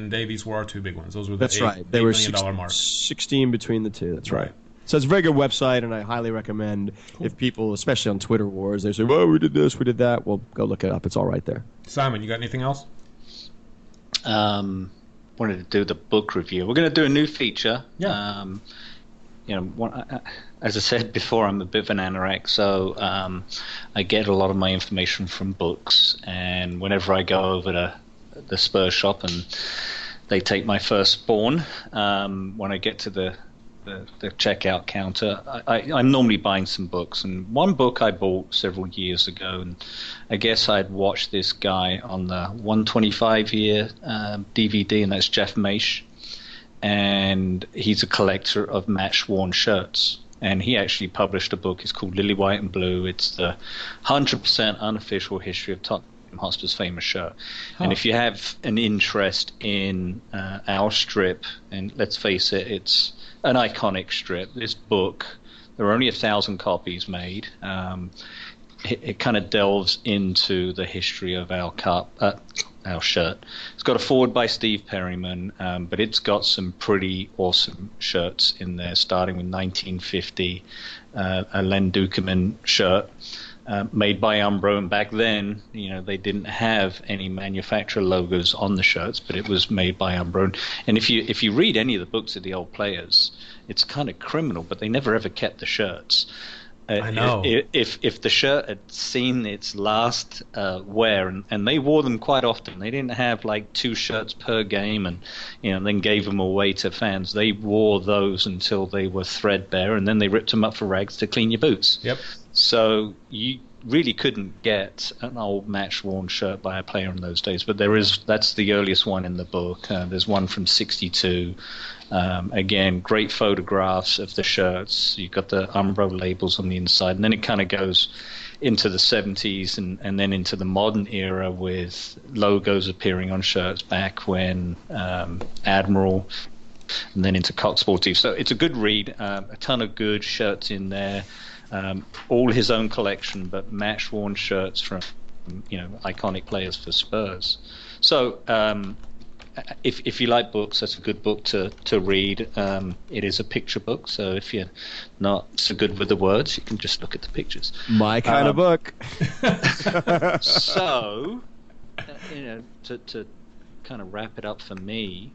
and Davies were our two big ones. Those were the That's right. They $8 were million mark. 16 between the two. That's right. So it's a very good website, and I highly recommend if people, especially on Twitter Wars, they say, "Oh, we did this, we did that." Well, go look it up. It's all right there. Simon, you got anything else? Wanted to do the book review. We're going to do a new feature. Yeah. As I said before, I'm a bit of an anorak, so I get a lot of my information from books, and whenever I go over to the Spurs shop and they take my firstborn, when I get to the checkout counter, I'm normally buying some books, and one book I bought several years ago, and I guess I'd watched this guy on the 125-year DVD, and that's Jeff Maish, and he's a collector of match-worn shirts, and he actually published a book. It's called Lily White and Blue. It's the 100% unofficial history of Tottenham Hotspur's famous shirt. And if you have an interest in our strip, and let's face it, it's an iconic strip. This book, there are only 1,000 copies made. It kind of delves into the history of our shirt. It's got a foreword by Steve Perryman, but it's got some pretty awesome shirts in there, starting with 1950, a Len Dukeman shirt. Made by Umbro, and back then, they didn't have any manufacturer logos on the shirts, but it was made by Umbro. And if you read any of the books of the old players, it's kind of criminal, but they never ever kept the shirts. I know. If the shirt had seen its last wear, and they wore them quite often, they didn't have like 2 shirts per game, and then gave them away to fans. They wore those until they were threadbare, and then they ripped them up for rags to clean your boots. Yep. So you really couldn't get an old match-worn shirt by a player in those days, but that's the earliest one in the book. There's one from '62. Again, great photographs of the shirts. You've got the Umbro labels on the inside, and then it kind of goes into the 70s and then into the modern era with logos appearing on shirts back when Admiral, and then into Cox Sportive. So it's a good read, a ton of good shirts in there. All his own collection, but match-worn shirts from iconic players for Spurs. So if you like books, that's a good book to read. It is a picture book, so if you're not so good with the words, you can just look at the pictures. My kind of book. So, to kind of wrap it up for me,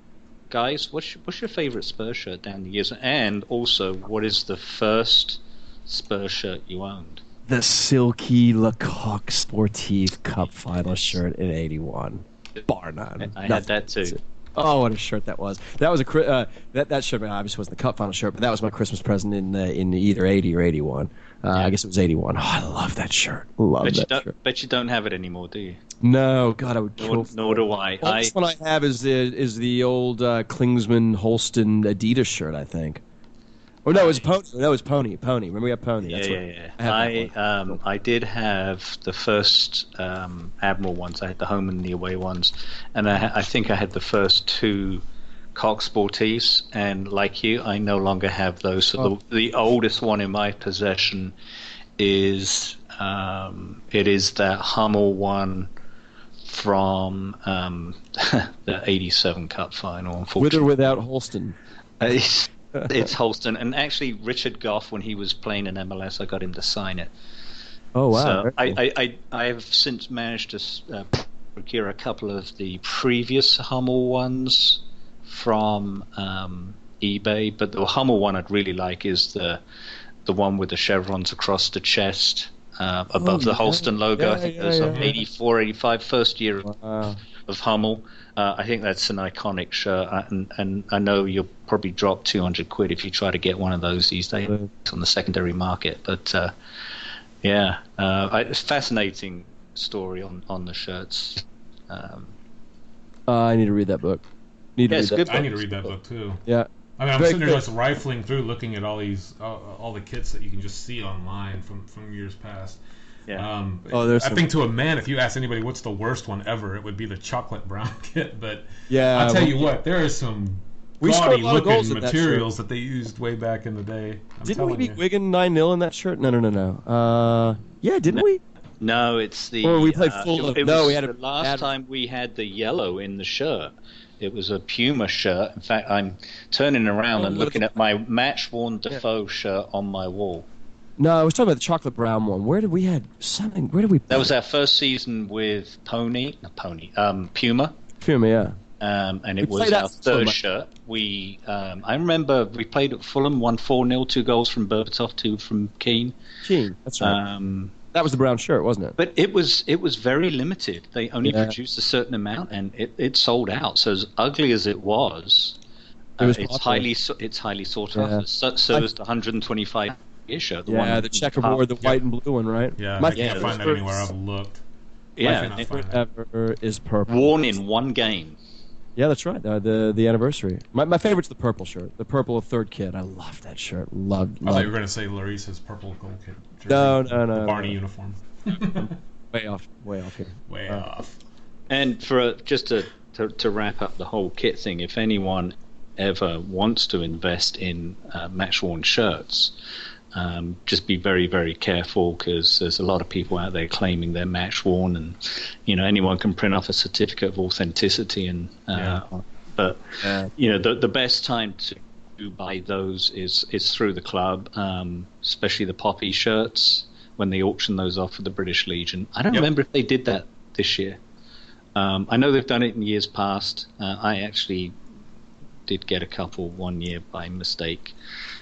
guys, what's your favorite Spurs shirt down the years? And also, what is the first Spurs shirt you owned? The silky Lecoq Sportive Cup final shirt in '81, bar none. I had that too. Oh, what a shirt that was! That was that shirt obviously wasn't the cup final shirt, but that was my Christmas present in either '80 or '81. I guess it was '81. Oh, I love that shirt. Bet you don't have it anymore, do you? No, God, I would kill. Nor do I. The last one I have is the old Klingsman Holston Adidas shirt, I think. Oh no, it was Pony. No, it was Pony. Remember we had Pony. Yeah. I did have the first Admiral ones. I had the home and the away ones, and I think I had the first 2 Cox Sportives. And like you, I no longer have those. So the oldest one in my possession is it is that Hummel one from the '87 Cup final. Unfortunately, with or without Holston. It's Holston, and actually Richard Goff, when he was playing in MLS, I got him to sign it. Oh wow! So cool. I have since managed to procure a couple of the previous Hummel ones from eBay, but the Hummel one I'd really like is the one with the chevrons across the chest above the Holston logo. I think it was 84, 85, first year of Hummel. I think that's an iconic shirt, and I know you'll probably drop £200 if you try to get one of those these days on the secondary market. But it's a fascinating story on the shirts. I need to read that book. I need to read that book too. Yeah. I mean, I'm sitting there just rifling through, looking at all these, all the kits that you can just see online from years past. Yeah. I think to a man, if you ask anybody what's the worst one ever, it would be the chocolate brown kit. But yeah, I'll tell you what, there is some gaudy looking materials that they used way back in the day. Didn't we beat Wigan 9-0 in that shirt? No. Yeah, didn't we? No, it's the. Or we played full. We had the last time we had the yellow in the shirt. It was a Puma shirt. In fact, I'm turning around and looking at my match-worn Defoe shirt on my wall. No, I was talking about the chocolate brown one. Where did we had something? Where did we? That was our first season with Puma. Puma, yeah. And it was our third shirt. I remember we played at Fulham, won 4-0, 2 goals from Berbatov, 2 from Keane. That's right. That was the brown shirt, wasn't it? But it was very limited. They only produced a certain amount, and it sold out. So as ugly as it was it's highly sought after. So was the 125 shirt. The checkerboard, the white and blue one, right? Yeah, I can't find that anywhere. I've looked. Yeah, ever is purple. Worn in one game. Yeah, that's right. The anniversary. My favorite's the purple shirt. The purple third kid. I love that shirt. Love. I thought you were going to say Larissa's purple gold kid jersey. No. The Barney uniform. Way off here. Way off. And for just to wrap up the whole kit thing, if anyone ever wants to invest in match-worn shirts, just be very, very careful, because there's a lot of people out there claiming they're match-worn, and anyone can print off a certificate of authenticity. And but the best time to buy those is through the club, especially the poppy shirts when they auction those off for the British Legion. I don't remember if they did that this year. I know they've done it in years past. I actually did get a couple one year by mistake.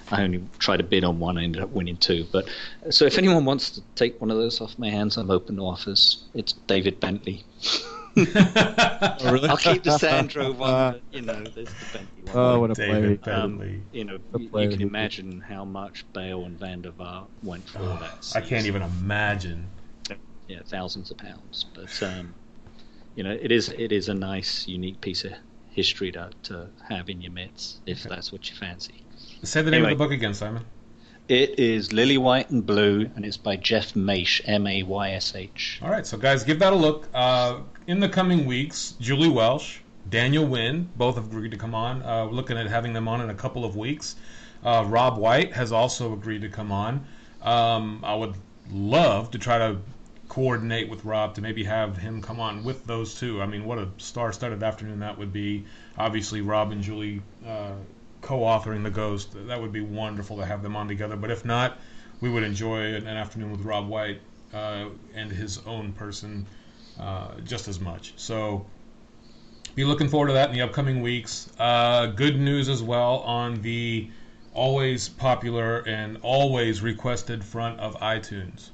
I only tried to bid on one. I ended up winning 2. But so if anyone wants to take one of those off my hands, I'm open to offers. It's David Bentley. Oh, really? I'll keep the Sandro one. But, there's the Bentley one. Oh, what a David player! Bentley. You can imagine how much Bale and Van der Vaart went for that season. I can't even imagine. Yeah, thousands of pounds. But it is a nice, unique piece of history to have in your mitts, if that's what you fancy. Say the name of the book again, Simon. It is Lily White and Blue, and it's by Jeff Maysh, Maysh. All right, so guys, give that a look. In the coming weeks, Julie Welsh, Daniel Wynn, both have agreed to come on. We're looking at having them on in a couple of weeks. Rob White has also agreed to come on. I would love to try to coordinate with Rob to maybe have him come on with those two. I mean, what a star-studded afternoon that would be. Obviously, Rob and Julie co-authoring The Ghost. That would be wonderful to have them on together. But if not, we would enjoy an afternoon with Rob White and his own person just as much. So be looking forward to that in the upcoming weeks. Good news as well on the always popular and always requested front of iTunes.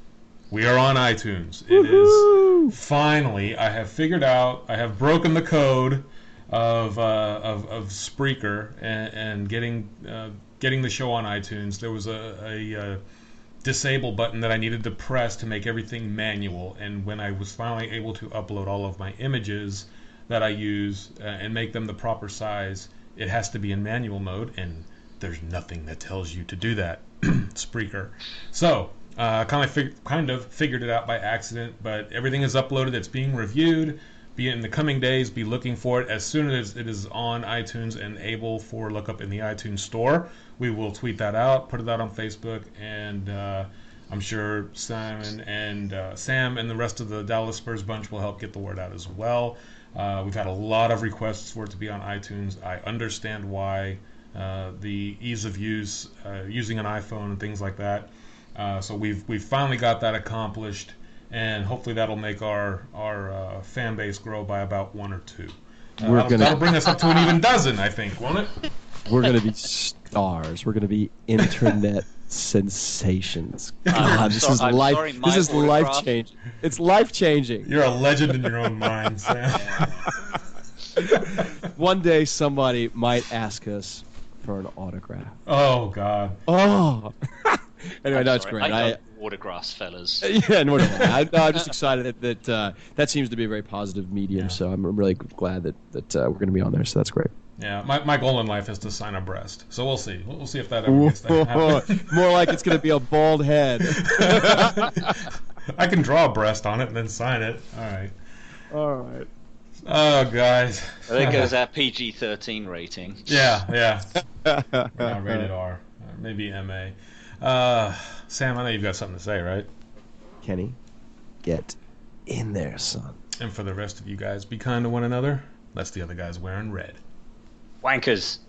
We are on iTunes. It is finally. I have figured out. I have broken the code of Spreaker and getting the show on iTunes. There was a disable button that I needed to press to make everything manual. And when I was finally able to upload all of my images that I use and make them the proper size, it has to be in manual mode. And there's nothing that tells you to do that. Spreaker. So. Kind of figured it out by accident, but everything is uploaded. It's being reviewed. Be in the coming days. Be looking for it as soon as it is on iTunes and able for lookup in the iTunes store. We will tweet that out, put it out on Facebook, and I'm sure Simon and Sam and the rest of the Dallas Spurs bunch will help get the word out as well. We've had a lot of requests for it to be on iTunes. I understand why. The ease of use, using an iPhone and things like that. So we've finally got that accomplished, and hopefully that'll make our fan base grow by about 1 or 2. That'll bring us up to an even dozen, I think, won't it? We're gonna be stars. We're gonna be internet sensations. This is life changing. It's life changing. You're a legend in your own mind, Sam. One day somebody might ask us for an autograph. Oh God. Oh. Anyway, that's great. I don't autographs, fellas. Yeah, I'm just excited that seems to be a very positive medium. Yeah. So I'm really glad that we're going to be on there. So that's great. Yeah, my goal in life is to sign a breast. So we'll see. We'll see if that ever gets to happen. More like it's going to be a bald head. I can draw a breast on it and then sign it. All right. Oh, guys. There goes our PG-13 rating. Yeah. Rated R. Maybe MA. Sam, I know you've got something to say, right? Kenny, get in there, son. And for the rest of you guys, be kind to one another. That's the other guys wearing red. Wankers.